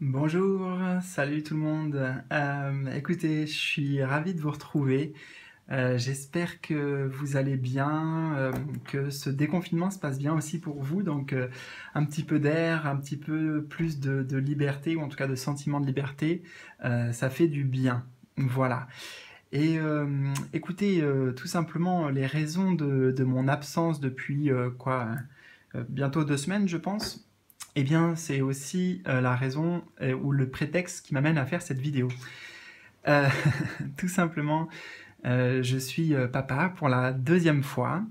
Bonjour, salut tout le monde. Écoutez, je suis ravi de vous retrouver. J'espère que vous allez bien, que ce déconfinement se passe bien aussi pour vous. Donc, un petit peu d'air, un petit peu plus de liberté, ou en tout cas de sentiment de liberté, ça fait du bien. Voilà. Et écoutez, tout simplement, les raisons de mon absence depuis bientôt 2 semaines, je pense. Eh bien, c'est aussi la raison ou le prétexte qui m'amène à faire cette vidéo. Euh, Tout simplement, je suis papa pour la deuxième fois,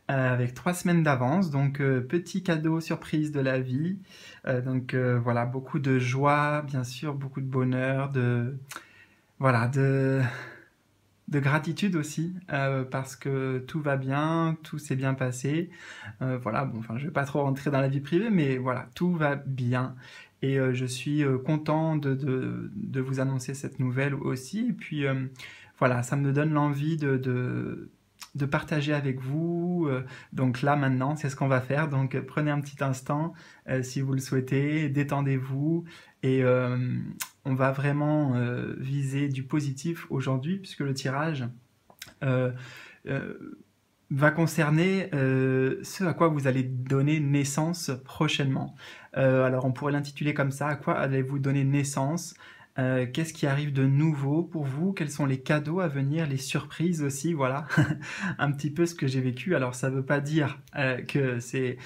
avec 3 semaines d'avance. Donc, petit cadeau surprise de la vie. Voilà, beaucoup de joie, bien sûr, beaucoup de bonheur, voilà, de gratitude aussi, parce que tout va bien, tout s'est bien passé. Voilà, bon, enfin, je vais pas trop rentrer dans la vie privée, mais voilà, tout va bien. Et je suis content de vous annoncer cette nouvelle aussi. Et puis, voilà, ça me donne l'envie de partager avec vous. Donc là, maintenant, c'est ce qu'on va faire. Donc, prenez un petit instant, si vous le souhaitez, détendez-vous. Et on va vraiment viser du positif aujourd'hui, puisque le tirage euh, euh, va concerner ce à quoi vous allez donner naissance prochainement. Alors on pourrait l'intituler comme ça, à quoi allez-vous donner naissance? Qu'est-ce qui arrive de nouveau pour vous? Quels sont les cadeaux à venir, les surprises aussi, voilà, un petit peu ce que j'ai vécu. Alors ça ne veut pas dire que c'est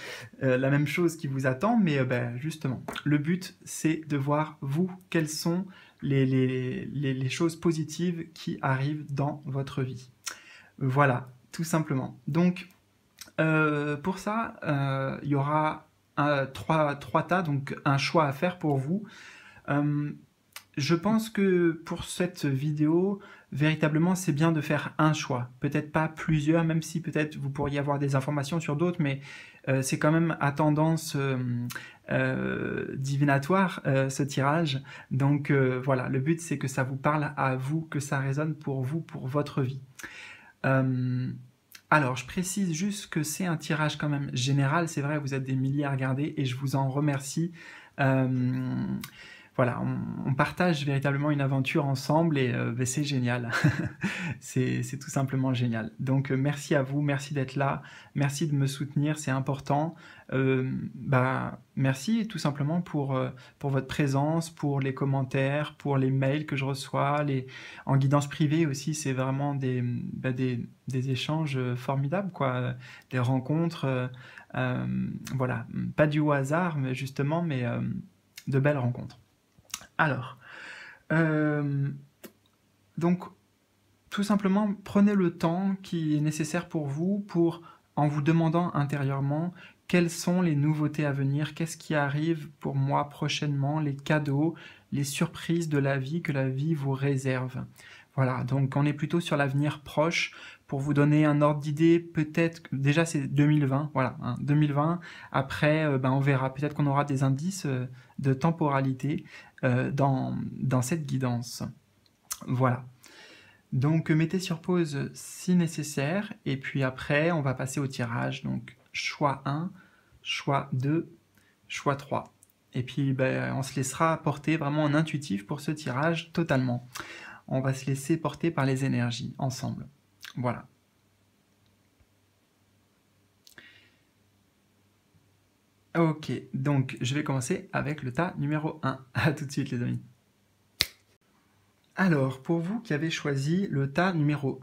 la même chose qui vous attend, mais justement, le but c'est de voir vous, quelles sont les choses positives qui arrivent dans votre vie. Voilà, tout simplement. Donc, pour ça, il y aura trois tas, donc un choix à faire pour vous. Euh, je pense que pour cette vidéo, véritablement, c'est bien de faire un choix. Peut-être pas plusieurs, même si peut-être vous pourriez avoir des informations sur d'autres, mais c'est quand même à tendance divinatoire, ce tirage. Donc voilà, le but c'est que ça vous parle à vous, que ça résonne pour vous, pour votre vie. Euh, alors, je précise juste que c'est un tirage quand même général. C'est vrai, vous êtes des milliers à regarder et je vous en remercie. Euh, voilà, on partage véritablement une aventure ensemble et c'est génial. C'est tout simplement génial. Donc merci à vous, merci d'être là, merci de me soutenir, c'est important. Merci tout simplement pour votre présence, pour les commentaires, pour les mails que je reçois, en guidance privée aussi, c'est vraiment des échanges formidables, quoi, des rencontres, voilà, pas du hasard, mais justement, mais de belles rencontres. Alors, euh, donc tout simplement, prenez le temps qui est nécessaire pour vous en vous demandant intérieurement quelles sont les nouveautés à venir, qu'est-ce qui arrive pour moi prochainement, les cadeaux, les surprises de la vie que la vie vous réserve. Voilà, donc on est plutôt sur l'avenir proche. Pour vous donner un ordre d'idée, peut-être, déjà c'est 2020, voilà, hein, 2020. Après, on verra, peut-être qu'on aura des indices de temporalité dans cette guidance. Voilà. Donc mettez sur pause si nécessaire, et puis après on va passer au tirage. Donc choix 1, choix 2, choix 3. Et puis on se laissera porter vraiment en intuitif pour ce tirage totalement. On va se laisser porter par les énergies ensemble. Voilà. Ok, donc je vais commencer avec le tas numéro 1. A tout de suite les amis. Alors, pour vous qui avez choisi le tas numéro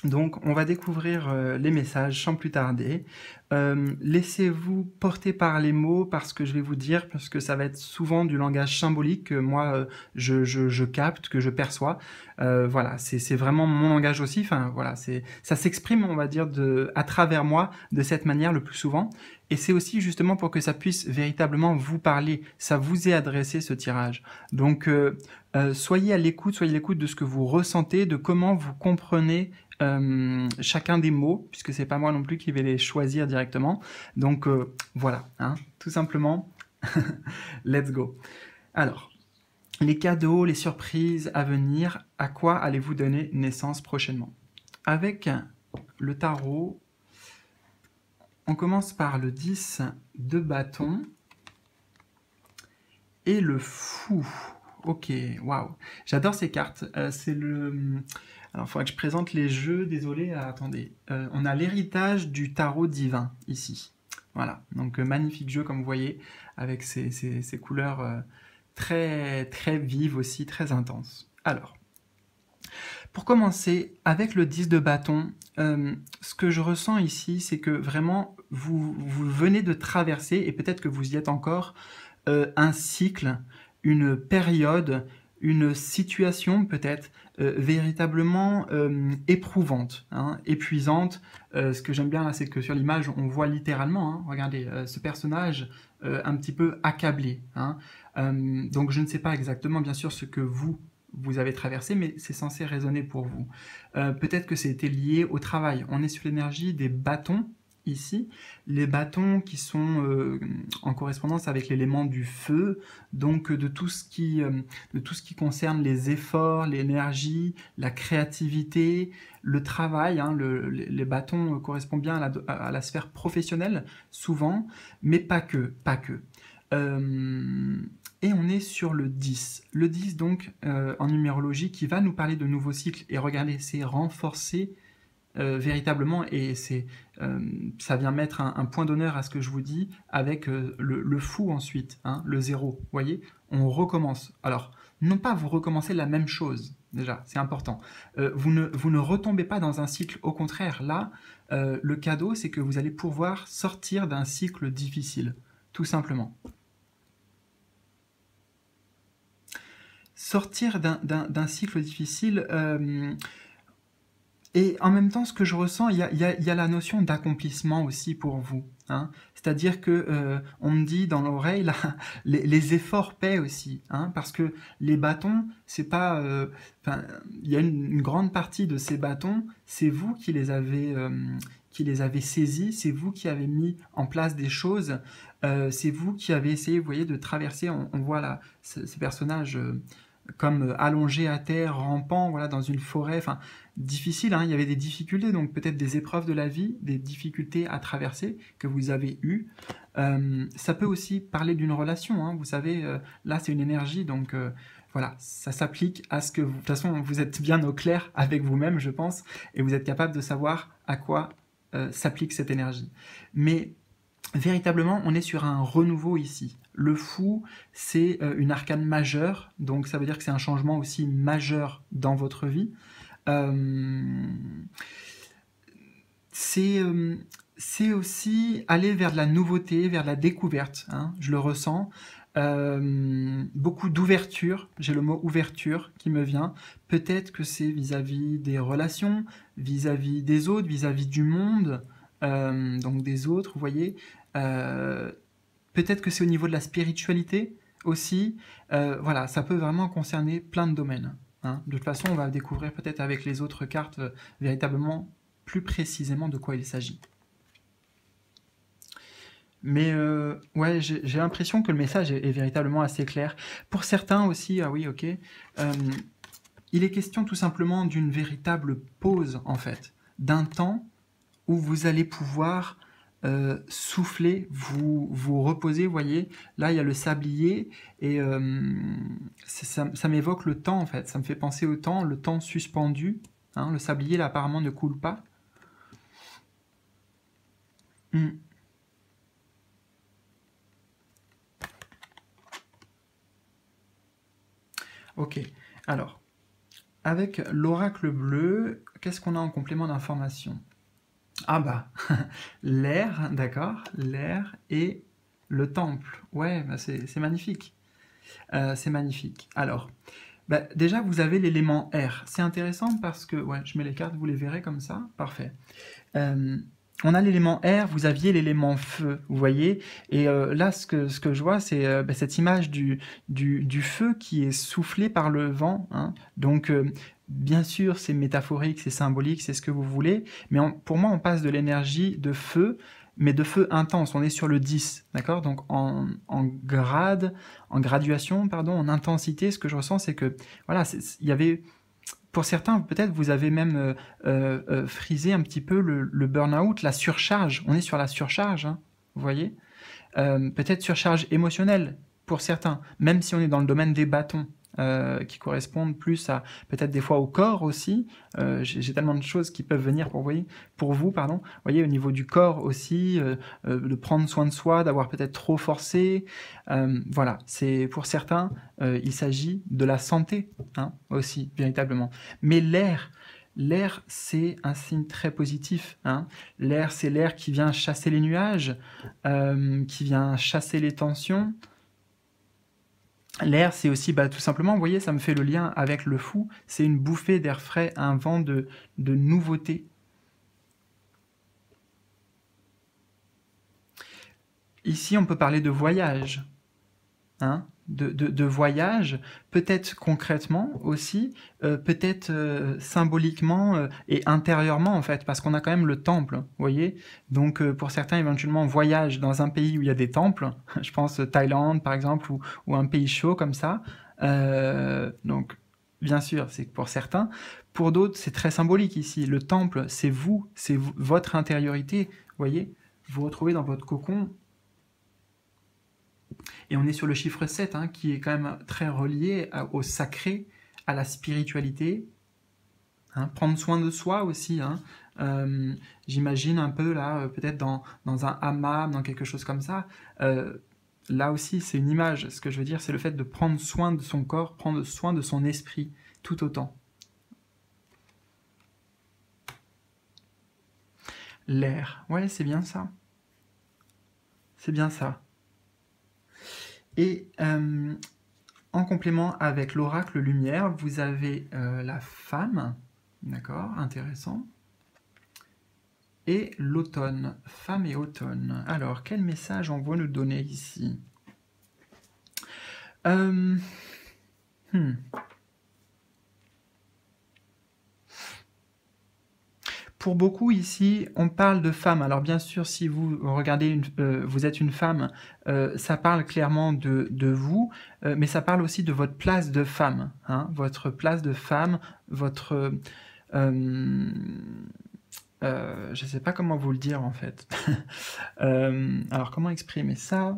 1. Donc, on va découvrir les messages sans plus tarder. Laissez-vous porter par les mots parce que je vais vous dire, parce que ça va être souvent du langage symbolique que moi je capte, que je perçois. Voilà, c'est vraiment mon langage aussi. Enfin, voilà, ça s'exprime, on va dire, à travers moi de cette manière le plus souvent. Et c'est aussi justement pour que ça puisse véritablement vous parler. Ça vous est adressé ce tirage. Donc, soyez à l'écoute de ce que vous ressentez, de comment vous comprenez chacun des mots, puisque c'est pas moi non plus qui vais les choisir directement. Donc voilà, hein, tout simplement, let's go. Alors, les cadeaux, les surprises à venir, à quoi allez-vous donner naissance prochainement? Avec le tarot, on commence par le 10 de bâton et le fou. Ok, waouh. J'adore ces cartes. C'est le... Alors, il faudrait que je présente les jeux. Désolé, attendez. On a l'héritage du tarot divin, ici. Voilà, donc magnifique jeu, comme vous voyez, avec ces couleurs très, très vives aussi, très intenses. Alors, pour commencer, avec le 10 de bâton, ce que je ressens ici, c'est que vraiment, vous venez de traverser, et peut-être que vous y êtes encore, un cycle, une période, une situation peut-être véritablement éprouvante, hein, épuisante. Ce que j'aime bien là, c'est que sur l'image, on voit littéralement, hein, regardez, ce personnage un petit peu accablé. Hein. Donc je ne sais pas exactement, bien sûr, ce que vous avez traversé, mais c'est censé résonner pour vous. Peut-être que c'était lié au travail. On est sur l'énergie des bâtons, ici, les bâtons qui sont en correspondance avec l'élément du feu, donc de tout ce qui concerne les efforts, l'énergie, la créativité, le travail. Hein, les bâtons correspondent bien à la sphère professionnelle, souvent, mais pas que, pas que. Et on est sur le 10. Le 10, donc, en numérologie, qui va nous parler de nouveaux cycles. Et regardez, c'est renforcé véritablement, et ça vient mettre un point d'honneur à ce que je vous dis, avec le fou ensuite, hein, le 0. Vous voyez, on recommence. Alors, non pas vous recommencez la même chose, déjà, c'est important. Vous ne retombez pas dans un cycle, au contraire. Là, le cadeau, c'est que vous allez pouvoir sortir d'un cycle difficile, tout simplement. Sortir d'un cycle difficile, et en même temps, ce que je ressens, il y a la notion d'accomplissement aussi pour vous. Hein. C'est-à-dire que on me dit dans l'oreille, là, les efforts paient aussi, hein, parce que les bâtons, c'est pas, il y a une grande partie de ces bâtons, c'est vous qui les avez saisis, c'est vous qui avez mis en place des choses, c'est vous qui avez essayé, vous voyez, de traverser. On voit là ces personnages comme allongés à terre, rampant, voilà, dans une forêt, enfin, difficile, hein, il y avait des difficultés, donc peut-être des épreuves de la vie, des difficultés à traverser que vous avez eues. Ça peut aussi parler d'une relation, hein, vous savez, là c'est une énergie, donc voilà, ça s'applique à ce que vous... De toute façon, vous êtes bien au clair avec vous-même, je pense, et vous êtes capable de savoir à quoi s'applique cette énergie. Mais véritablement, on est sur un renouveau ici. Le fou, c'est une arcane majeure, donc ça veut dire que c'est un changement aussi majeur dans votre vie. C'est aussi aller vers de la nouveauté, vers de la découverte, hein, je le ressens. Beaucoup d'ouverture, j'ai le mot ouverture qui me vient. Peut-être que c'est vis-à-vis des relations, vis-à-vis des autres, vis-à-vis du monde, donc des autres, vous voyez. Peut-être que c'est au niveau de la spiritualité aussi. Voilà, ça peut vraiment concerner plein de domaines. Hein. De toute façon, on va découvrir peut-être avec les autres cartes véritablement plus précisément de quoi il s'agit. Mais ouais, j'ai l'impression que le message est véritablement assez clair. Pour certains aussi, ah oui, ok, il est question tout simplement d'une véritable pause, en fait, d'un temps où vous allez pouvoir souffler, vous reposer, vous voyez. Là, il y a le sablier, et ça m'évoque le temps, en fait. Ça me fait penser au temps, le temps suspendu. Hein, le sablier, là, apparemment, ne coule pas. Ok, alors, avec l'oracle bleu, qu'est-ce qu'on a en complément d'information? Ah bah, l'air, d'accord, l'air et le temple. Ouais, bah c'est magnifique. C'est magnifique. Alors, bah, déjà, vous avez l'élément air. C'est intéressant parce que, ouais, je mets les cartes, vous les verrez comme ça. Parfait. On a l'élément air, vous aviez l'élément feu, vous voyez. Et là, ce que je vois, c'est bah, cette image du feu qui est soufflé par le vent. Hein. Donc, bien sûr, c'est métaphorique, c'est symbolique, c'est ce que vous voulez. Mais pour moi, on passe de l'énergie de feu, mais de feu intense. On est sur le 10, d'accord? Donc, en graduation, pardon, en intensité, ce que je ressens, c'est que, voilà, il y avait... Pour certains, peut-être, vous avez même frisé un petit peu le burn-out, la surcharge. On est sur la surcharge, hein, vous voyez. Peut-être surcharge émotionnelle, pour certains, même si on est dans le domaine des bâtons, qui correspondent plus à peut-être des fois au corps aussi. J'ai tellement de choses qui peuvent venir pour vous, pardon. Vous voyez, au niveau du corps aussi, de prendre soin de soi, d'avoir peut-être trop forcé. Voilà, c'est pour certains, il s'agit de la santé, hein, aussi, véritablement. Mais l'air, c'est un signe très positif, hein. L'air, c'est l'air qui vient chasser les nuages, qui vient chasser les tensions. L'air, c'est aussi, tout simplement, vous voyez, ça me fait le lien avec le fou, c'est une bouffée d'air frais, un vent de nouveauté. Ici, on peut parler de voyage, hein, de voyage, peut-être concrètement aussi, peut-être symboliquement et intérieurement en fait, parce qu'on a quand même le temple, vous voyez. Donc pour certains, éventuellement, voyage dans un pays où il y a des temples, je pense Thaïlande par exemple, ou un pays chaud comme ça. Donc bien sûr, c'est pour certains. Pour d'autres, c'est très symbolique ici. Le temple, c'est vous, votre intériorité, vous voyez. Vous vous retrouvez dans votre cocon. Et on est sur le chiffre 7, hein, qui est quand même très relié au sacré, à la spiritualité. Hein, prendre soin de soi aussi. Hein. J'imagine un peu là, peut-être dans un hammam, dans quelque chose comme ça. Là aussi, c'est une image. Ce que je veux dire, c'est le fait de prendre soin de son corps, prendre soin de son esprit, tout autant. L'air, ouais, c'est bien ça. C'est bien ça. Et en complément avec l'oracle lumière, vous avez la femme, d'accord, intéressant, et l'automne, femme et automne. Alors, quel message on va nous donner ici? Pour beaucoup ici, on parle de femme. Alors bien sûr, si vous regardez, vous êtes une femme, ça parle clairement de vous, mais ça parle aussi de votre place de femme, hein, votre place de femme, votre... je ne sais pas comment vous le dire en fait. Alors comment exprimer ça?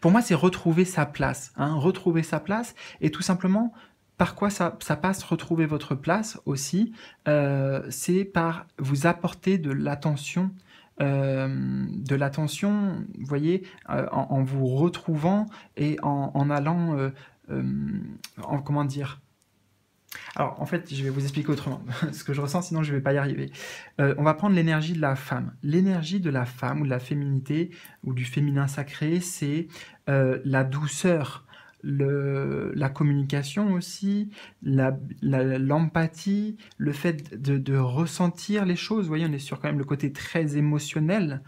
Pour moi, c'est retrouver sa place, hein, retrouver sa place, et tout simplement... Par quoi ça passe, retrouver votre place aussi, c'est par vous apporter de l'attention, vous voyez, en vous retrouvant et en allant, comment dire. Alors en fait, je vais vous expliquer autrement ce que je ressens, sinon je ne vais pas y arriver. On va prendre l'énergie de la femme. L'énergie de la femme ou de la féminité ou du féminin sacré, c'est la douceur, la communication aussi, l'empathie, le fait de ressentir les choses. Vous voyez, on est sur quand même le côté très émotionnel.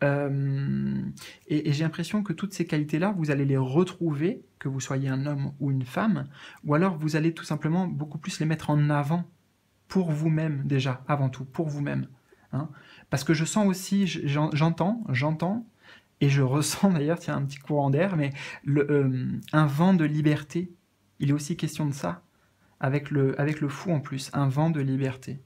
Et j'ai l'impression que toutes ces qualités-là, vous allez les retrouver, que vous soyez un homme ou une femme, ou alors vous allez tout simplement beaucoup plus les mettre en avant pour vous-même déjà, avant tout, pour vous-même. Hein. Parce que je sens aussi, j'entends, et je ressens d'ailleurs, tiens, un petit courant d'air, mais un vent de liberté, il est aussi question de ça, avec le fou en plus, un vent de liberté.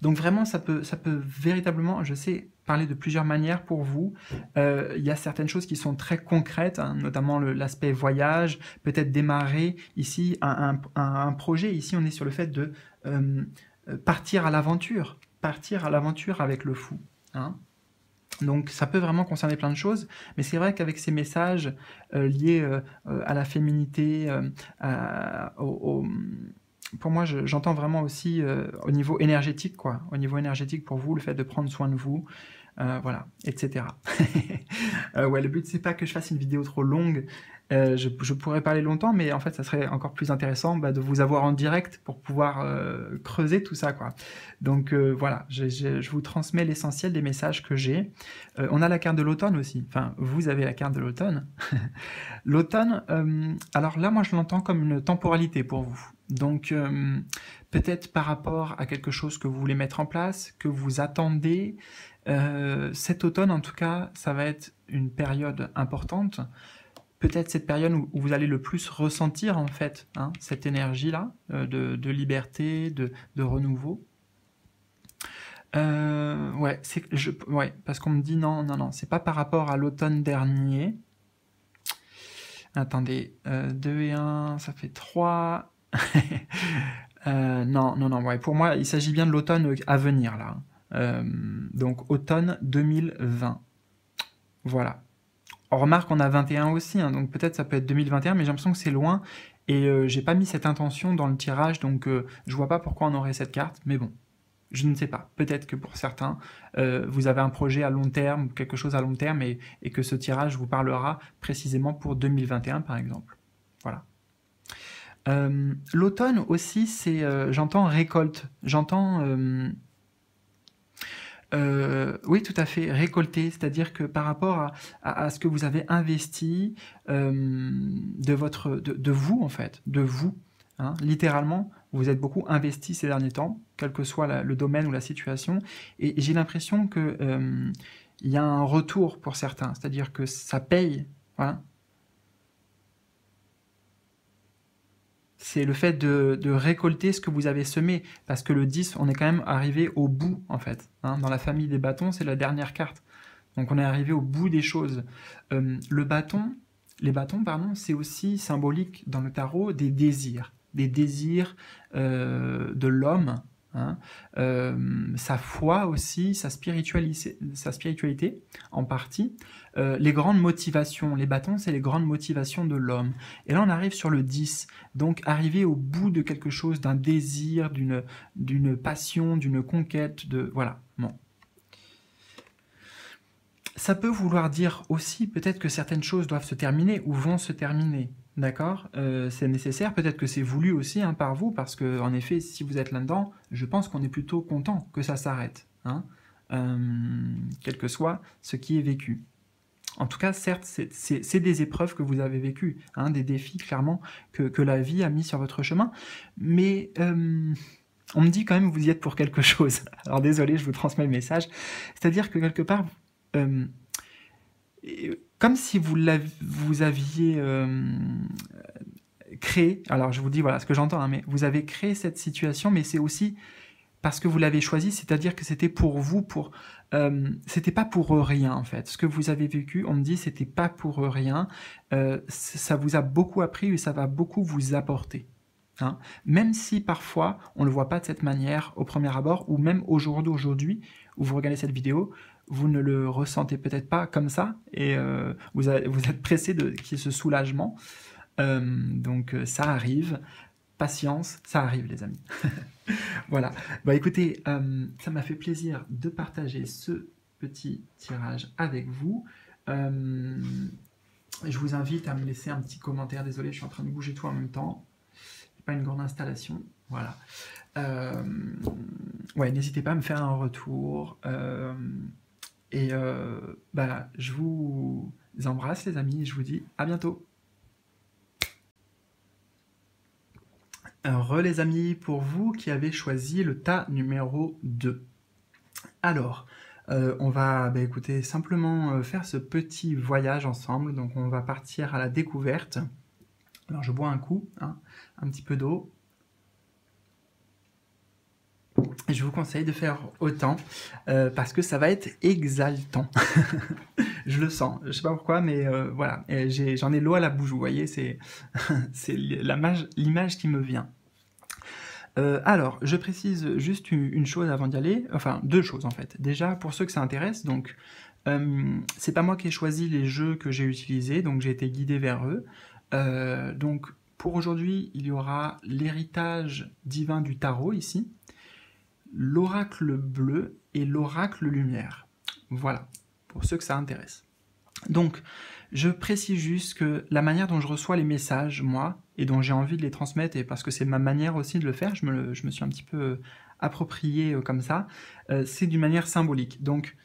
Donc vraiment, ça peut véritablement, je sais, parler de plusieurs manières pour vous. Il y a certaines choses qui sont très concrètes, hein, notamment l'aspect voyage, peut-être démarrer ici un projet. Ici, on est sur le fait de partir à l'aventure avec le fou. Hein. Donc ça peut vraiment concerner plein de choses, mais c'est vrai qu'avec ces messages liés à la féminité, pour moi, j'entends vraiment aussi au niveau énergétique, quoi. Au niveau énergétique, pour vous, le fait de prendre soin de vous, voilà, etc. Ouais, le but, c'est pas que je fasse une vidéo trop longue. Je pourrais parler longtemps, mais en fait, ça serait encore plus intéressant de vous avoir en direct pour pouvoir creuser tout ça, quoi. Donc voilà, je vous transmets l'essentiel des messages que j'ai. On a la carte de l'automne aussi. Enfin, vous avez la carte de l'automne. L'automne, alors là, moi, je l'entends comme une temporalité pour vous. Donc, peut-être par rapport à quelque chose que vous voulez mettre en place, que vous attendez, cet automne, en tout cas, ça va être une période importante. Peut-être cette période où vous allez le plus ressentir, en fait, hein, cette énergie-là, de liberté, de renouveau. Ouais, ouais, parce qu'on me dit non, non, non, c'est pas par rapport à l'automne dernier. Attendez, 2 et 1, ça fait 3. Non, non, non, ouais, pour moi, il s'agit bien de l'automne à venir, là. Donc, automne 2020. Voilà. On remarque qu'on a 21 aussi, hein, donc peut-être ça peut être 2021, mais j'ai l'impression que c'est loin, et j'ai pas mis cette intention dans le tirage, donc je vois pas pourquoi on aurait cette carte, mais bon. Je ne sais pas. Peut-être que pour certains, vous avez un projet à long terme, quelque chose à long terme, et que ce tirage vous parlera précisément pour 2021, par exemple. Voilà. L'automne aussi, c'est, j'entends récolte. J'entends, oui, tout à fait, récolter, c'est-à-dire que par rapport à ce que vous avez investi, de vous, en fait, de vous, hein, littéralement, vous êtes beaucoup investi ces derniers temps, quel que soit le domaine ou la situation, et j'ai l'impression que il y a un retour pour certains, c'est-à-dire que ça paye, voilà. C'est le fait de récolter ce que vous avez semé, parce que le 10, on est quand même arrivé au bout, en fait, hein. Dans la famille des bâtons, c'est la dernière carte. Donc on est arrivé au bout des choses. Les bâtons, pardon, c'est aussi symbolique dans le tarot des désirs de l'homme, hein, sa foi aussi, sa spiritualité en partie, les grandes motivations. Les bâtons, c'est les grandes motivations de l'homme. Et là, on arrive sur le 10, donc arriver au bout de quelque chose, d'un désir, d'une passion, d'une conquête, de voilà. Bon. Ça peut vouloir dire aussi peut-être que certaines choses doivent se terminer ou vont se terminer, d'accord? C'est nécessaire, peut-être que c'est voulu aussi, hein, par vous, parce que en effet, si vous êtes là-dedans, je pense qu'on est plutôt content que ça s'arrête, hein, quel que soit ce qui est vécu. En tout cas, certes, c'est des épreuves que vous avez vécues, hein, des défis clairement que la vie a mis sur votre chemin, mais on me dit quand même que vous y êtes pour quelque chose. Alors désolé, je vous transmets le message. C'est-à-dire que quelque part, euh, comme si vous aviez créé, alors je vous dis voilà ce que j'entends, hein, mais vous avez créé cette situation, mais c'est aussi parce que vous l'avez choisi, c'est-à-dire que c'était pour vous, c'était pas pour rien en fait. Ce que vous avez vécu, on me dit, c'était pas pour rien. Ça vous a beaucoup appris et ça va beaucoup vous apporter. Hein. Même si parfois on ne le voit pas de cette manière au premier abord, ou même au jour d'aujourd'hui où vous regardez cette vidéo, vous ne le ressentez peut-être pas comme ça et vous êtes pressé qu'il y ait ce soulagement. Donc ça arrive. Patience, ça arrive les amis. Voilà. Bah écoutez, ça m'a fait plaisir de partager ce petit tirage avec vous. Je vous invite à me laisser un petit commentaire. Désolé, je suis en train de bouger tout en même temps. C'est pas une grande installation. Voilà. Ouais, n'hésitez pas à me faire un retour. Bah, je vous embrasse les amis et je vous dis à bientôt. Les amis, pour vous qui avez choisi le tas numéro 2. Alors, on va écoutez, simplement faire ce petit voyage ensemble. Donc on va partir à la découverte. Alors je bois un coup, hein, un petit peu d'eau. Et je vous conseille de faire autant parce que ça va être exaltant. Je le sens, je sais pas pourquoi, mais voilà. J'en ai l'eau à la bouche, vous voyez, c'est l'image qui me vient. Alors, je précise juste une chose avant d'y aller, enfin deux choses en fait. Déjà, pour ceux que ça intéresse, donc c'est pas moi qui ai choisi les jeux que j'ai utilisés, donc j'ai été guidé vers eux. Donc pour aujourd'hui, il y aura l'héritage divin du tarot ici, l'oracle bleu et l'oracle lumière. Voilà, pour ceux que ça intéresse. Donc, je précise juste que la manière dont je reçois les messages, moi, et dont j'ai envie de les transmettre, et parce que c'est ma manière aussi de le faire, je me suis un petit peu approprié comme ça, c'est d'une manière symbolique. Donc,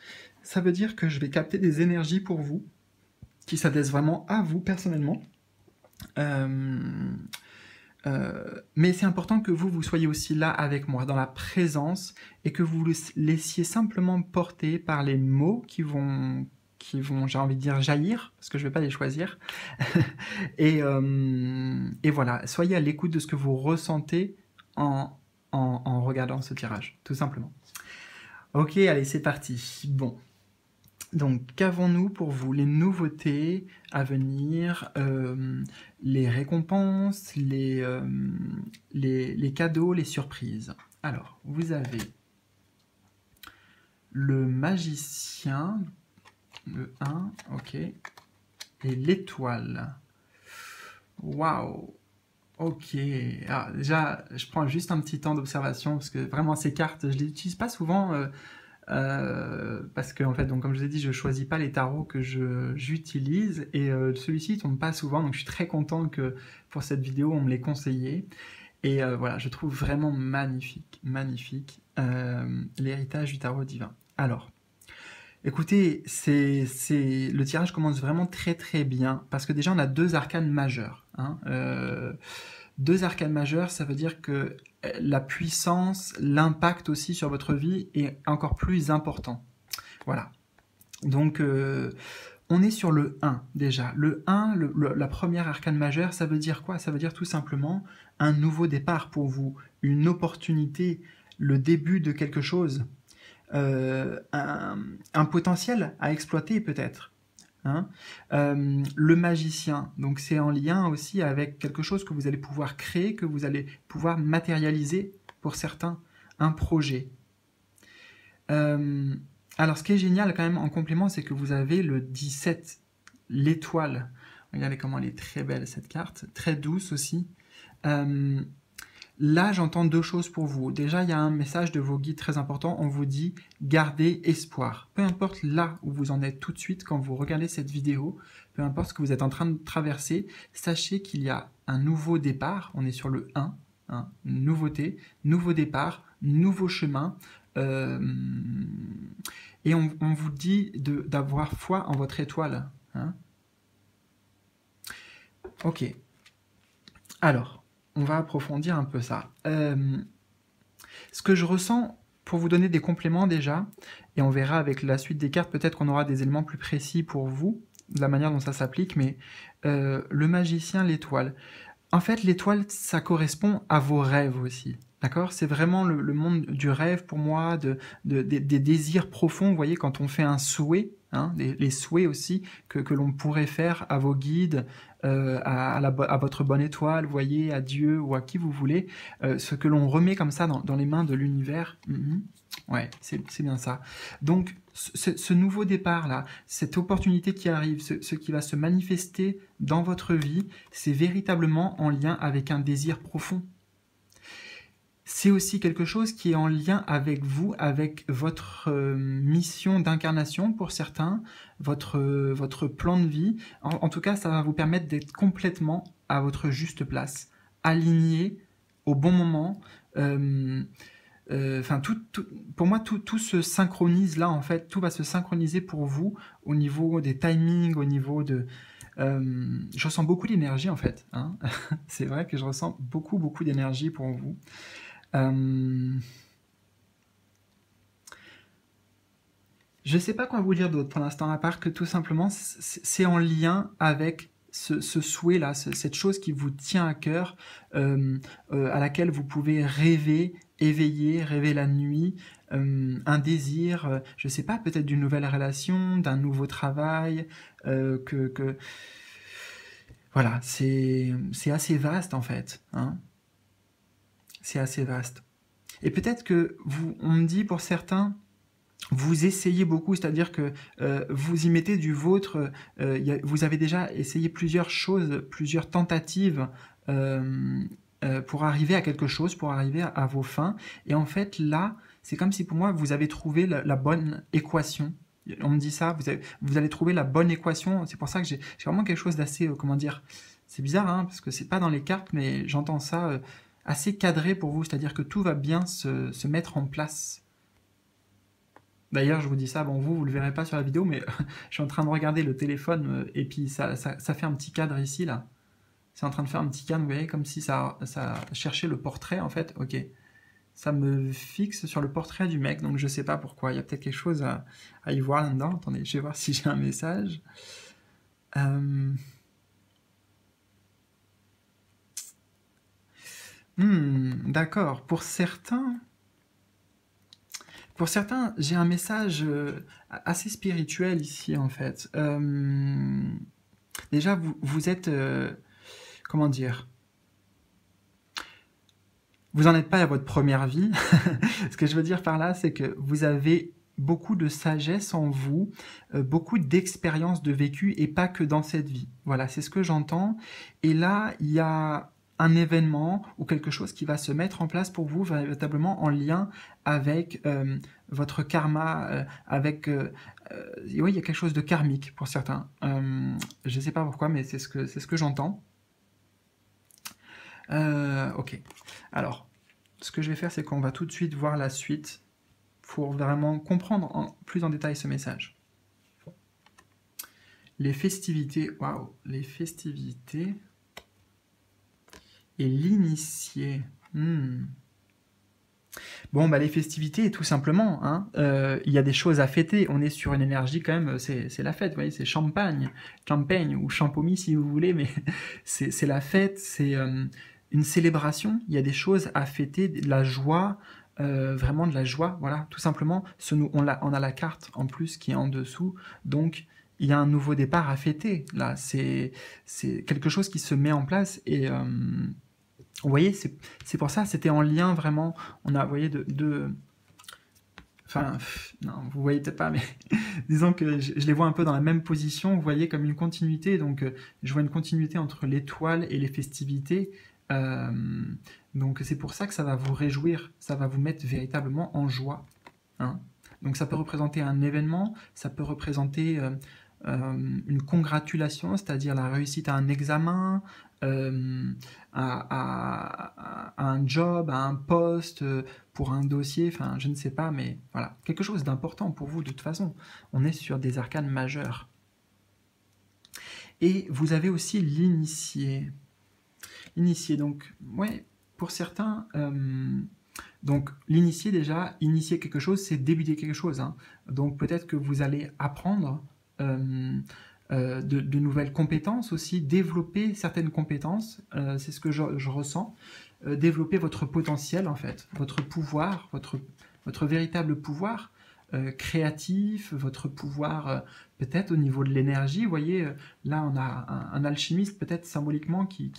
ça veut dire que je vais capter des énergies pour vous, qui s'adressent vraiment à vous personnellement. Mais c'est important que vous soyez aussi là avec moi, dans la présence, et que vous vous laissiez simplement porter par les mots qui vont j'ai envie de dire, jaillir, parce que je ne vais pas les choisir. et voilà, soyez à l'écoute de ce que vous ressentez en regardant ce tirage, tout simplement. Ok, allez, c'est parti. Bon, donc qu'avons-nous pour vous? Les nouveautés à venir, les récompenses, les cadeaux, les surprises. Alors, vous avez le magicien, le 1, ok, et l'étoile. Waouh! Ok, alors déjà, je prends juste un petit temps d'observation parce que vraiment ces cartes, je les utilise pas souvent parce que en fait, donc comme je vous ai dit, je choisis pas les tarots que j'utilise et celui-ci tombe pas souvent, donc je suis très content que pour cette vidéo on me l'ait conseillé et voilà, je trouve vraiment magnifique, magnifique l'héritage du tarot divin. Alors, écoutez, le tirage commence vraiment très très bien parce que déjà on a deux arcanes majeurs. Hein, deux arcanes majeurs, ça veut dire que la puissance, l'impact aussi sur votre vie est encore plus important. Voilà. Donc, on est sur le 1 déjà. Le 1, la première arcane majeure, ça veut dire quoi? Ça veut dire tout simplement un nouveau départ pour vous, une opportunité, le début de quelque chose, un potentiel à exploiter peut-être. Hein. Le magicien, donc c'est en lien aussi avec quelque chose que vous allez pouvoir créer, que vous allez pouvoir matérialiser pour certains, un projet. Euh, alors ce qui est génial quand même en complément, c'est que vous avez le 17, l'étoile. Regardez comment elle est très belle cette carte, très douce aussi. Euh, Là, j'entends deux choses pour vous. Déjà, il y a un message de vos guides très important. On vous dit gardez espoir. Peu importe là où vous en êtes tout de suite quand vous regardez cette vidéo, peu importe ce que vous êtes en train de traverser, sachez qu'il y a un nouveau départ. On est sur le 1, hein, nouveauté, nouveau départ, nouveau chemin. Euh, et on vous dit d'avoir foi en votre étoile. Hein. Ok. Alors, on va approfondir un peu ça. Ce que je ressens, pour vous donner des compléments déjà, et on verra avec la suite des cartes, peut-être qu'on aura des éléments plus précis pour vous, de la manière dont ça s'applique, mais le magicien, l'étoile. En fait, l'étoile, ça correspond à vos rêves aussi. D'accord? C'est vraiment le monde du rêve pour moi, des désirs profonds. Vous voyez, quand on fait un souhait, hein, les souhaits aussi que l'on pourrait faire à vos guides, à votre bonne étoile, vous voyez, à Dieu ou à qui vous voulez, ce que l'on remet comme ça dans les mains de l'univers. Ouais, c'est bien ça. Donc, ce nouveau départ-là, cette opportunité qui arrive, ce qui va se manifester dans votre vie, c'est véritablement en lien avec un désir profond. C'est aussi quelque chose qui est en lien avec vous, avec votre mission d'incarnation pour certains, votre plan de vie. En tout cas, ça va vous permettre d'être complètement à votre juste place, aligné au bon moment. Enfin, pour moi, tout se synchronise là, en fait. Tout va se synchroniser pour vous au niveau des timings, au niveau de... je ressens beaucoup d'énergie, en fait. Hein. C'est vrai que je ressens beaucoup, beaucoup d'énergie pour vous. Je ne sais pas quoi vous dire d'autre pour l'instant, à part que tout simplement, c'est en lien avec ce souhait-là, cette chose qui vous tient à cœur, à laquelle vous pouvez rêver, éveiller, rêver la nuit, un désir, je ne sais pas, peut-être d'une nouvelle relation, d'un nouveau travail, voilà, c'est assez vaste en fait. Hein. C'est assez vaste. Et peut-être que on me dit pour certains, vous essayez beaucoup, c'est-à-dire que vous y mettez du vôtre, vous avez déjà essayé plusieurs choses, plusieurs tentatives pour arriver à quelque chose, pour arriver à vos fins. Et en fait, là, c'est comme si pour moi, vous avez trouvé la bonne équation. On me dit ça, vous allez trouver la bonne équation. C'est pour ça que j'ai vraiment quelque chose d'assez, comment dire, c'est bizarre, hein, parce que c'est pas dans les cartes, mais j'entends ça assez cadré pour vous, c'est-à-dire que tout va bien se mettre en place. D'ailleurs, je vous dis ça, bon, vous le verrez pas sur la vidéo, mais je suis en train de regarder le téléphone et puis ça fait un petit cadre ici, là. C'est en train de faire un petit cadre, vous voyez, comme si ça cherchait le portrait, en fait. Ok. Ça me fixe sur le portrait du mec, donc je sais pas pourquoi. Il y a peut-être quelque chose à y voir là-dedans. Attendez, je vais voir si j'ai un message. D'accord. Pour certains, Pour certains, j'ai un message assez spirituel ici, en fait. Déjà, vous êtes... comment dire? Vous n'en êtes pas à votre première vie. Ce que je veux dire par là, c'est que vous avez beaucoup de sagesse en vous, beaucoup d'expérience de vécu, et pas que dans cette vie. Voilà, c'est ce que j'entends. Et là, il y a un événement ou quelque chose qui va se mettre en place pour vous, véritablement en lien avec votre karma, oui, il y a quelque chose de karmique pour certains. Je ne sais pas pourquoi, mais c'est ce que j'entends. Ok. Alors, ce que je vais faire, c'est qu'on va tout de suite voir la suite pour vraiment comprendre plus en détail ce message. Les festivités, waouh, les festivités et l'initié. Bon, bah les festivités, tout simplement, hein, il y a des choses à fêter. On est sur une énergie quand même, c'est la fête, vous voyez, c'est champagne ou champomis si vous voulez, mais c'est la fête, c'est une célébration. Il y a des choses à fêter, de la joie, vraiment de la joie, voilà, tout simplement. On a la carte en plus qui est en dessous, donc il y a un nouveau départ à fêter. Là, c'est quelque chose qui se met en place et vous voyez, c'est pour ça, c'était en lien vraiment. On a, vous voyez, enfin, non, vous voyez peut-être pas, mais disons que je les vois un peu dans la même position. Vous voyez comme une continuité. Donc, je vois une continuité entre l'étoile et les festivités. Donc, c'est pour ça que ça va vous réjouir, ça va vous mettre véritablement en joie. Hein. Donc, ça peut représenter un événement, ça peut représenter une congratulation, c'est-à-dire la réussite à un examen, à un job, à un poste, pour un dossier, enfin je ne sais pas, mais voilà, quelque chose d'important pour vous de toute façon. On est sur des arcanes majeures. Et vous avez aussi l'initié. L'initié, donc, ouais, pour certains, donc l'initié déjà, initier quelque chose, c'est débuter quelque chose. Hein. Donc peut-être que vous allez apprendre de nouvelles compétences aussi, développer certaines compétences, c'est ce que je ressens, développer votre potentiel en fait, votre pouvoir, votre véritable pouvoir créatif, votre pouvoir peut-être au niveau de l'énergie. Vous voyez, là on a un alchimiste peut-être symboliquement qui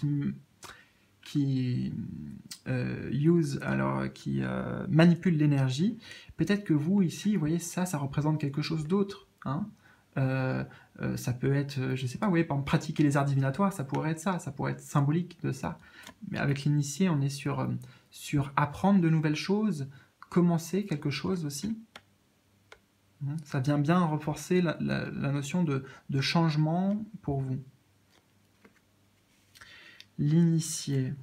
manipule l'énergie. Peut-être que vous ici, vous voyez, ça représente quelque chose d'autre. Hein. Ça peut être, je sais pas, vous voyez, par exemple, pratiquer les arts divinatoires, ça pourrait être ça pourrait être symbolique de ça. Mais avec l'initié, on est sur apprendre de nouvelles choses, commencer quelque chose aussi. Ça vient bien renforcer la notion de changement pour vous. L'initié.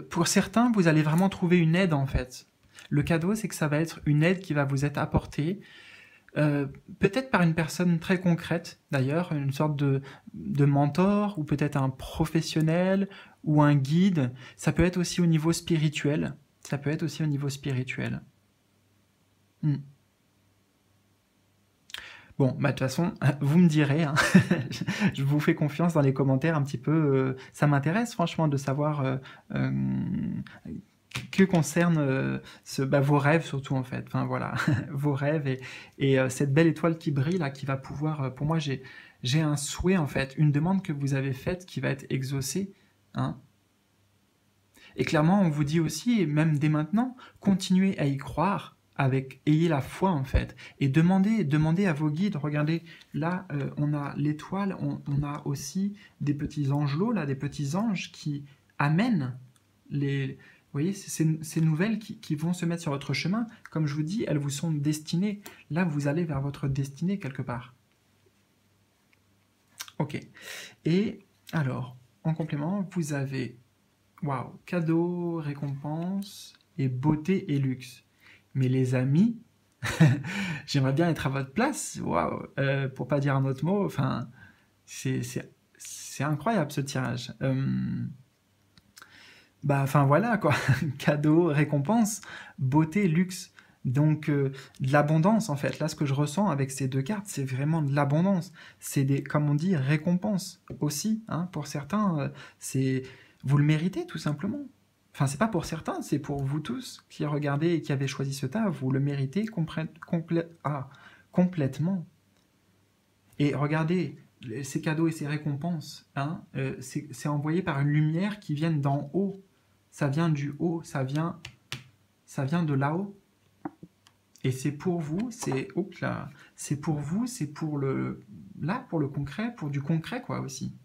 Pour certains, vous allez vraiment trouver une aide en fait. Le cadeau, c'est que ça va être une aide qui va vous être apportée, peut-être par une personne très concrète d'ailleurs, une sorte de mentor, ou peut-être un professionnel, ou un guide. Ça peut être aussi au niveau spirituel. Bon, bah de toute façon, vous me direz, hein. Je vous fais confiance dans les commentaires un petit peu. Ça m'intéresse franchement de savoir que concerne vos rêves surtout en fait. Enfin voilà, vos rêves et cette belle étoile qui brille là, qui va pouvoir. Pour moi, j'ai un souhait en fait, une demande que vous avez faite qui va être exaucée. Hein. Et clairement, on vous dit aussi, et même dès maintenant, continuez à y croire. Ayez la foi en fait, et demandez à vos guides. Regardez, là on a l'étoile, on a aussi des petits angelots, là, des petits anges qui amènent vous voyez, ces nouvelles qui vont se mettre sur votre chemin. Comme je vous dis, elles vous sont destinées. Là, vous allez vers votre destinée quelque part. Ok. Et alors, en complément, vous avez, waouh, cadeau, récompense et beauté et luxe. Mais les amis, j'aimerais bien être à votre place, waouh, pour pas dire un autre mot, enfin, c'est incroyable ce tirage. Enfin voilà quoi, cadeau, récompense, beauté, luxe. Donc de l'abondance en fait. Là, ce que je ressens avec ces deux cartes, c'est vraiment de l'abondance. C'est comme on dit, récompense aussi. Hein, pour certains, vous le méritez tout simplement. Enfin, c'est pas pour certains, c'est pour vous tous qui regardez et qui avez choisi ce tas. Vous le méritez complètement. Et regardez, ces cadeaux et ces récompenses, hein, c'est envoyé par une lumière qui vient d'en haut. Ça vient du haut, ça vient de là-haut. Et c'est pour vous, c'est pour vous, c'est pour le concret, pour du concret quoi aussi.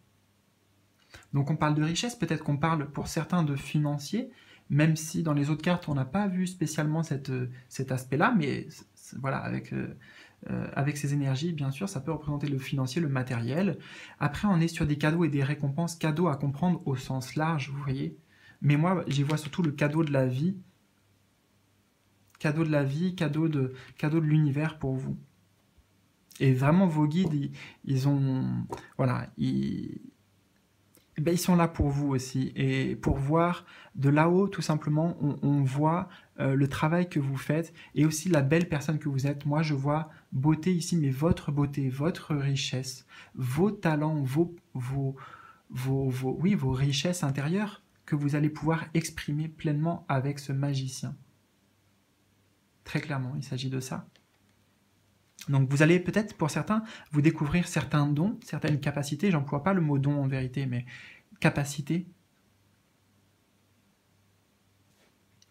Donc on parle de richesse, peut-être qu'on parle pour certains de financier, même si dans les autres cartes on n'a pas vu spécialement cet aspect-là, mais voilà, avec ces énergies, bien sûr, ça peut représenter le financier, le matériel. Après, on est sur des cadeaux et des récompenses, cadeaux à comprendre au sens large, vous voyez. Mais moi, j'y vois surtout le cadeau de la vie, cadeau de l'univers pour vous. Et vraiment, vos guides, ils ont, voilà, ils sont là pour vous aussi, et pour voir de là-haut, tout simplement, on voit le travail que vous faites, et aussi la belle personne que vous êtes. Moi, je vois beauté ici, mais votre beauté, votre richesse, vos talents, vos richesses intérieures, que vous allez pouvoir exprimer pleinement avec ce magicien. Très clairement, il s'agit de ça. Donc vous allez peut-être, pour certains, vous découvrir certains dons, certaines capacités, j'emploie pas le mot don en vérité, mais capacités,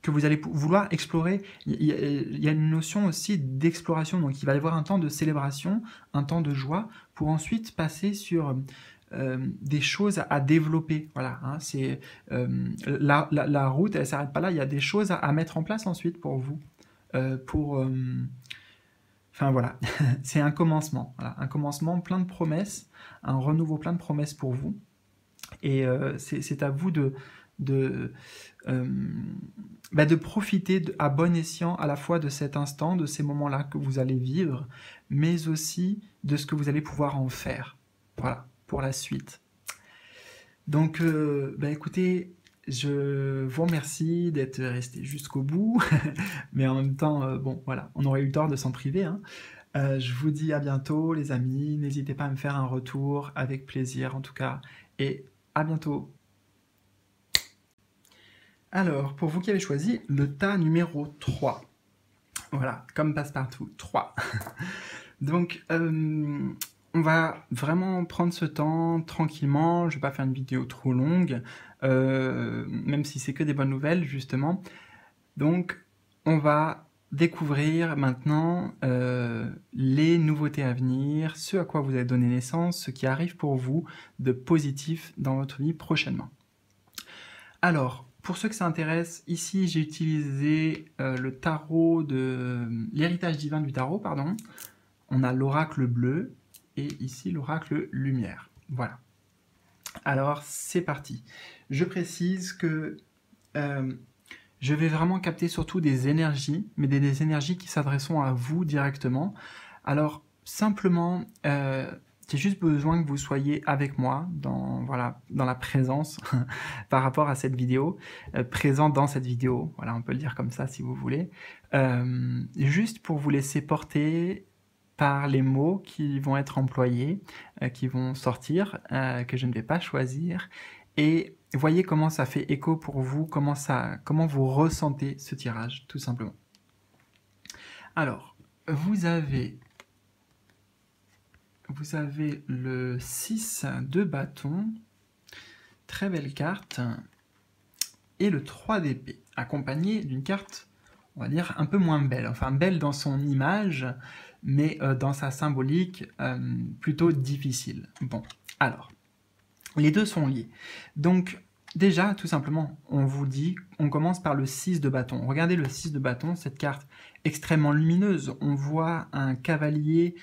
que vous allez vouloir explorer. Il y a une notion aussi d'exploration, donc il va y avoir un temps de célébration, un temps de joie, pour ensuite passer sur des choses à développer. Voilà, hein, c'est la route, elle ne s'arrête pas là, il y a des choses à mettre en place ensuite pour vous, enfin voilà, c'est un commencement, voilà, un commencement plein de promesses, un renouveau plein de promesses pour vous. Et c'est à vous de profiter à bon escient à la fois de cet instant, de ces moments-là que vous allez vivre, mais aussi de ce que vous allez pouvoir en faire, voilà, pour la suite. Donc, écoutez, je vous remercie d'être resté jusqu'au bout, mais en même temps, bon, voilà, on aurait eu le tort de s'en priver, hein. Je vous dis à bientôt, les amis. N'hésitez pas à me faire un retour, avec plaisir en tout cas, et à bientôt. Alors, pour vous qui avez choisi le tas numéro 3, voilà, comme passe-partout, 3. Donc, on va vraiment prendre ce temps tranquillement, je ne vais pas faire une vidéo trop longue, même si c'est que des bonnes nouvelles, justement. Donc, on va découvrir maintenant les nouveautés à venir, ce à quoi vous avez donné naissance, ce qui arrive pour vous de positif dans votre vie prochainement. Alors, pour ceux que ça intéresse, ici j'ai utilisé le tarot de l'héritage divin du tarot, pardon. On a l'oracle bleu et ici l'oracle lumière. Voilà. Alors, c'est parti. Je précise que je vais vraiment capter surtout des énergies, mais des énergies qui s'adresseront à vous directement. Alors, simplement, j'ai juste besoin que vous soyez avec moi dans la présence par rapport à cette vidéo, présent dans cette vidéo, voilà, on peut le dire comme ça si vous voulez, juste pour vous laisser porter par les mots qui vont être employés, qui vont sortir, que je ne vais pas choisir, et voyez comment ça fait écho pour vous, comment vous ressentez ce tirage, tout simplement. Alors, vous avez le 6 de bâton, très belle carte, et le 3 d'épée, accompagné d'une carte, on va dire, un peu moins belle, enfin belle dans son image, mais dans sa symbolique, plutôt difficile. Bon, alors, les deux sont liés. Donc, déjà, tout simplement, on vous dit, on commence par le 6 de bâton. Regardez le 6 de bâton, cette carte extrêmement lumineuse. On voit un cavalier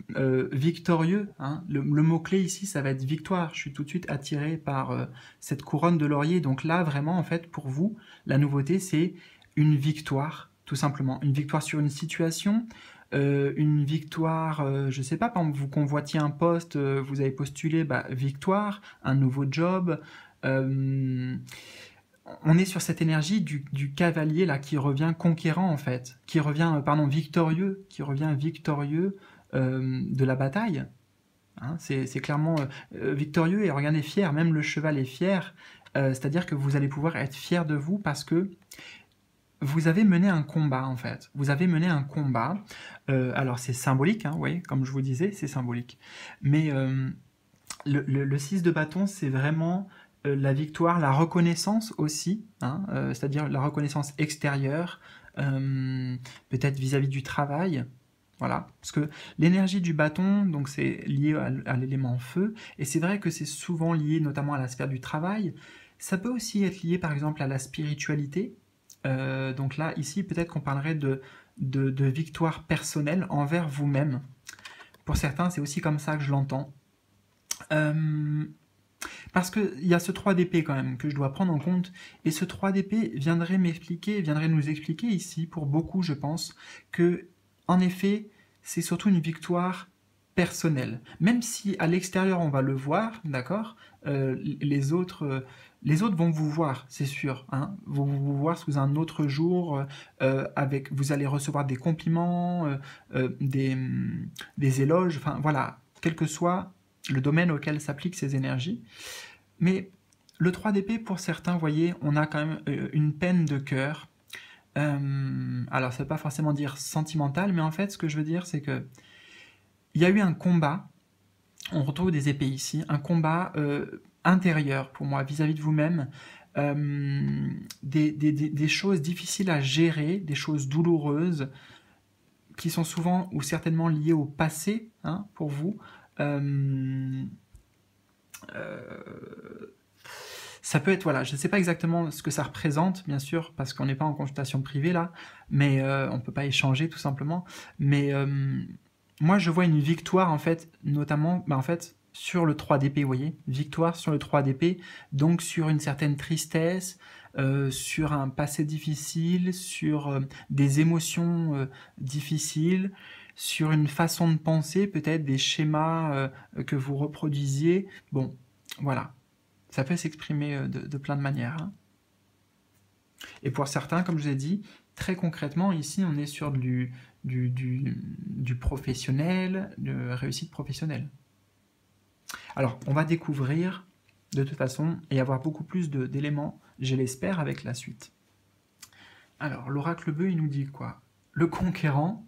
victorieux, hein. Le mot-clé ici, ça va être victoire. Je suis tout de suite attiré par cette couronne de laurier. Donc là, vraiment, en fait, pour vous, la nouveauté, c'est une victoire, tout simplement. Une victoire sur une situation, une victoire, je ne sais pas, par exemple, vous convoitiez un poste, vous avez postulé, victoire, un nouveau job. On est sur cette énergie du cavalier là qui revient conquérant en fait, qui revient, victorieux, de la bataille. Hein, c'est clairement victorieux, et regardez, fier, même le cheval est fier, c'est-à-dire que vous allez pouvoir être fier de vous parce que vous avez mené un combat, en fait. Vous avez mené un combat. Alors, c'est symbolique, hein, oui, comme je vous disais, c'est symbolique. Mais le 6 de bâton, c'est vraiment la victoire, la reconnaissance aussi, hein, c'est-à-dire la reconnaissance extérieure, peut-être vis-à-vis du travail. Voilà, parce que l'énergie du bâton, donc c'est lié à l'élément feu, et c'est vrai que c'est souvent lié notamment à la sphère du travail. Ça peut aussi être lié par exemple à la spiritualité. Donc là, ici, peut-être qu'on parlerait de victoire personnelle envers vous-même. Pour certains, c'est aussi comme ça que je l'entends. Parce qu'il y a ce 3 d'épée quand même que je dois prendre en compte, et ce 3 d'épée viendrait nous expliquer ici, pour beaucoup je pense, que en effet, c'est surtout une victoire personnelle. Même si à l'extérieur on va le voir, d'accord, les autres vont vous voir, c'est sûr, hein, vont vous voir sous un autre jour, vous allez recevoir des compliments, des éloges, enfin voilà, quel que soit le domaine auquel s'appliquent ces énergies. Mais le 3 d'épée, pour certains, vous voyez, on a quand même une peine de cœur. Alors, ça ne veut pas forcément dire sentimental, mais en fait, ce que je veux dire, c'est que il y a eu un combat, on retrouve des épées ici, un combat intérieur pour moi, vis-à-vis de vous-même, des choses difficiles à gérer, des choses douloureuses, qui sont souvent ou certainement liées au passé, hein, pour vous. Ça peut être, voilà, je ne sais pas exactement ce que ça représente, bien sûr, parce qu'on n'est pas en consultation privée là, mais on ne peut pas échanger tout simplement. Mais moi, je vois une victoire, en fait, notamment, en fait, sur le 3 d'épée, vous voyez, victoire sur le 3 d'épée, donc sur une certaine tristesse, sur un passé difficile, sur des émotions difficiles, sur une façon de penser, peut-être des schémas que vous reproduisiez. Bon, voilà. Ça peut s'exprimer de plein de manières, hein. Et pour certains, comme je vous ai dit, très concrètement, ici, on est sur du professionnel, de réussite professionnelle. Alors, on va découvrir, de toute façon, et avoir beaucoup plus d'éléments, je l'espère, avec la suite. Alors, l'oracle bleu, il nous dit quoi? Le conquérant,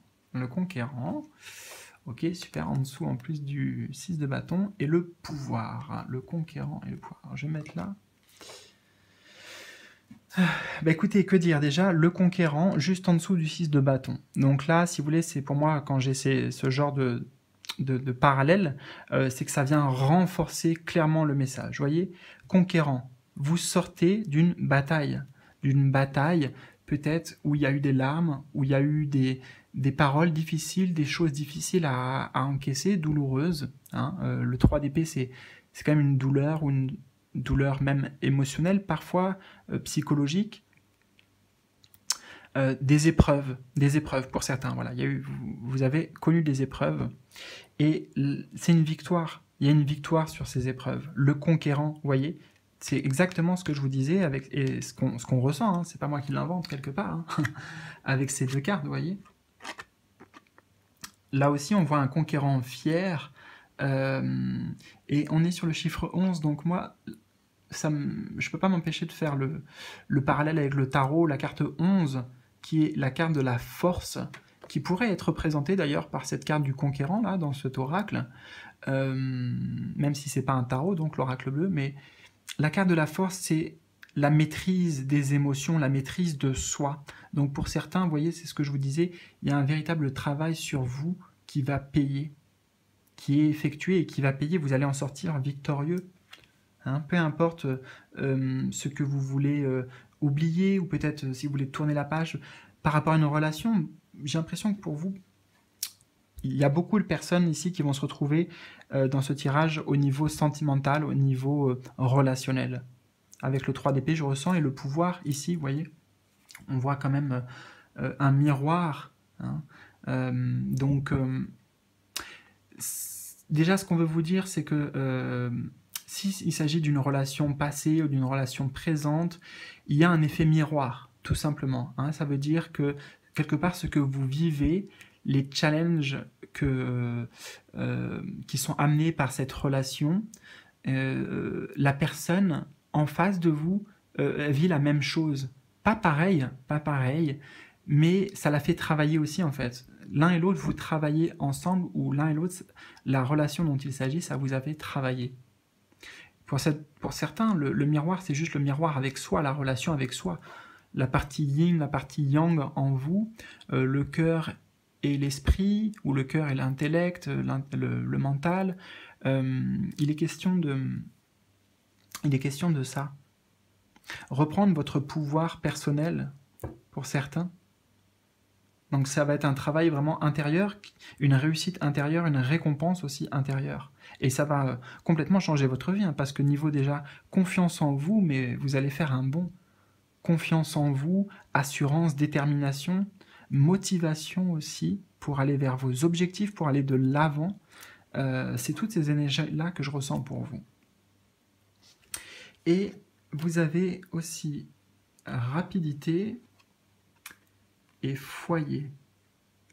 ok, super, en dessous, en plus du 6 de bâton, et le pouvoir, hein, le conquérant et le pouvoir. Alors, je vais mettre là. Bah écoutez, que dire déjà, le conquérant, juste en dessous du 6 de bâton. Donc là, si vous voulez, c'est pour moi, quand j'ai ce genre de parallèle, c'est que ça vient renforcer clairement le message. Vous voyez, conquérant, vous sortez d'une bataille peut-être où il y a eu des larmes, où il y a eu des paroles difficiles, des choses difficiles à encaisser, douloureuses, hein. Le 3 d'épée, c'est quand même une douleur, ou une douleur même émotionnelle, parfois psychologique. Des épreuves pour certains. Voilà, vous avez connu des épreuves, et c'est une victoire. Il y a une victoire sur ces épreuves. Le conquérant, vous voyez, c'est exactement ce que je vous disais, et ce qu'on ressent, hein, c'est pas moi qui l'invente quelque part, hein, avec ces deux cartes, vous voyez. Là aussi, on voit un conquérant fier, et on est sur le chiffre 11, donc moi, je ne peux pas m'empêcher de faire le parallèle avec le tarot, la carte 11, qui est la carte de la force, qui pourrait être représentée d'ailleurs par cette carte du conquérant, là, dans cet oracle, même si c'est pas un tarot, donc l'oracle bleu, mais la carte de la force, c'est la maîtrise des émotions, la maîtrise de soi. Donc pour certains, vous voyez, c'est ce que je vous disais, il y a un véritable travail sur vous qui va payer, qui est effectué et qui va payer, vous allez en sortir victorieux. Hein, peu importe ce que vous voulez oublier, ou peut-être si vous voulez tourner la page par rapport à une relation, j'ai l'impression que pour vous, il y a beaucoup de personnes ici qui vont se retrouver dans ce tirage au niveau sentimental, au niveau relationnel. Avec le 3 d'épée, je ressens, et le pouvoir ici, vous voyez, on voit quand même un miroir, hein. Donc, déjà, ce qu'on veut vous dire, c'est que s'il s'agit d'une relation passée ou d'une relation présente, il y a un effet miroir, tout simplement, hein. Ça veut dire que, quelque part, ce que vous vivez, les challenges qui sont amenés par cette relation, la personne en face de vous vit la même chose. Pas pareil, mais ça la fait travailler aussi en fait. L'un et l'autre, vous travaillez ensemble, ou l'un et l'autre, la relation dont il s'agit, ça vous a fait travailler. Pour certains, le miroir, c'est juste le miroir avec soi, la relation avec soi. La partie yin, la partie yang en vous, le cœur et l'esprit, ou le cœur et l'intellect, le mental. Il est question de ça. Reprendre votre pouvoir personnel, pour certains. Donc ça va être un travail vraiment intérieur, une réussite intérieure, une récompense aussi intérieure. Et ça va complètement changer votre vie, hein, parce que niveau déjà confiance en vous, mais vous allez faire un bond. Confiance en vous, assurance, détermination, motivation aussi pour aller vers vos objectifs, pour aller de l'avant. C'est toutes ces énergies-là que je ressens pour vous. Et vous avez aussi rapidité et foyer.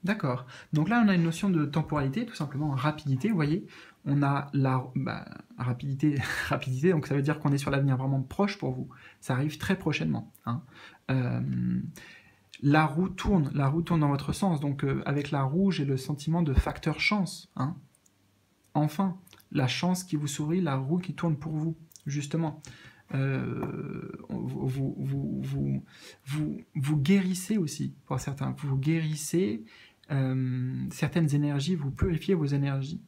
D'accord. Donc là, on a une notion de temporalité, tout simplement rapidité. Vous voyez, on a la rapidité, rapidité. Donc ça veut dire qu'on est sur l'avenir vraiment proche pour vous. Ça arrive très prochainement. Hein. La roue tourne dans votre sens. Donc avec la roue, j'ai le sentiment de facteur chance. Hein. Enfin, la chance qui vous sourit, la roue qui tourne pour vous, justement. Vous guérissez aussi, pour certains. Vous guérissez certaines énergies, vous purifiez vos énergies.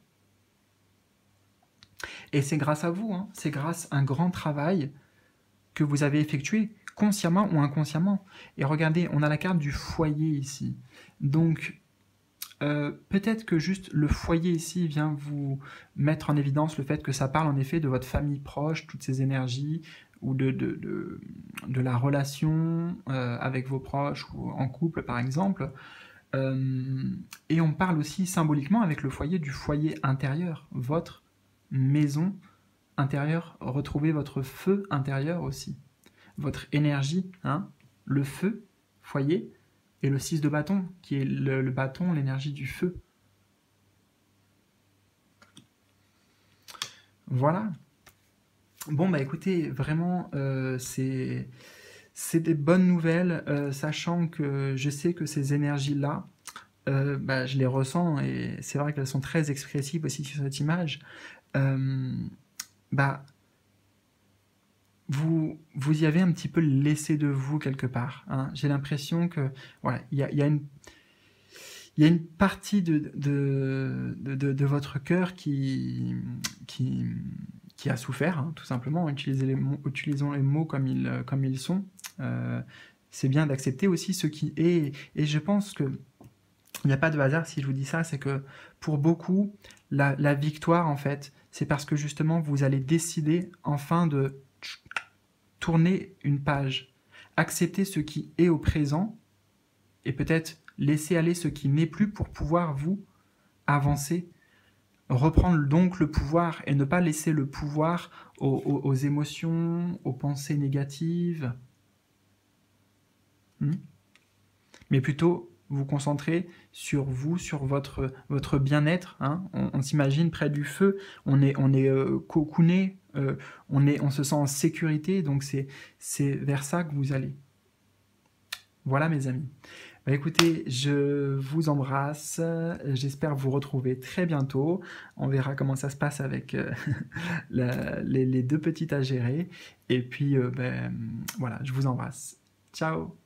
Et c'est grâce à vous, hein, c'est grâce à un grand travail que vous avez effectué, consciemment ou inconsciemment. Et regardez, on a la carte du foyer ici. Donc, peut-être que juste le foyer ici vient vous mettre en évidence le fait que ça parle en effet de votre famille proche, toutes ces énergies, ou de la relation avec vos proches, ou en couple par exemple. Et on parle aussi symboliquement avec le foyer du foyer intérieur, votre maison intérieure, retrouvez votre feu intérieur aussi, votre énergie, hein, le feu, foyer, et le 6 de bâton, qui est le bâton, l'énergie du feu. Voilà. Bon, bah écoutez, vraiment, c'est des bonnes nouvelles, sachant que je sais que ces énergies-là, je les ressens, et c'est vrai qu'elles sont très expressives aussi sur cette image. Vous y avez un petit peu laissé de vous quelque part. Hein. J'ai l'impression que voilà, il y a une partie de votre cœur qui a souffert, hein, tout simplement. Utilisons les mots comme ils sont. C'est bien d'accepter aussi ce qui est. Et je pense que il n'y a pas de hasard si je vous dis ça, c'est que pour beaucoup, la victoire, en fait, c'est parce que justement, vous allez décider enfin de tourner une page, accepter ce qui est au présent, et peut-être laisser aller ce qui n'est plus pour pouvoir vous avancer, reprendre donc le pouvoir et ne pas laisser le pouvoir aux émotions, aux pensées négatives, mais plutôt vous concentrer sur vous, sur votre bien-être. Hein. On s'imagine près du feu, on est cocooné, on se sent en sécurité, donc c'est vers ça que vous allez. Voilà mes amis. Bah, écoutez, je vous embrasse, j'espère vous retrouver très bientôt. On verra comment ça se passe avec les deux petites à gérer. Et puis, voilà, je vous embrasse. Ciao!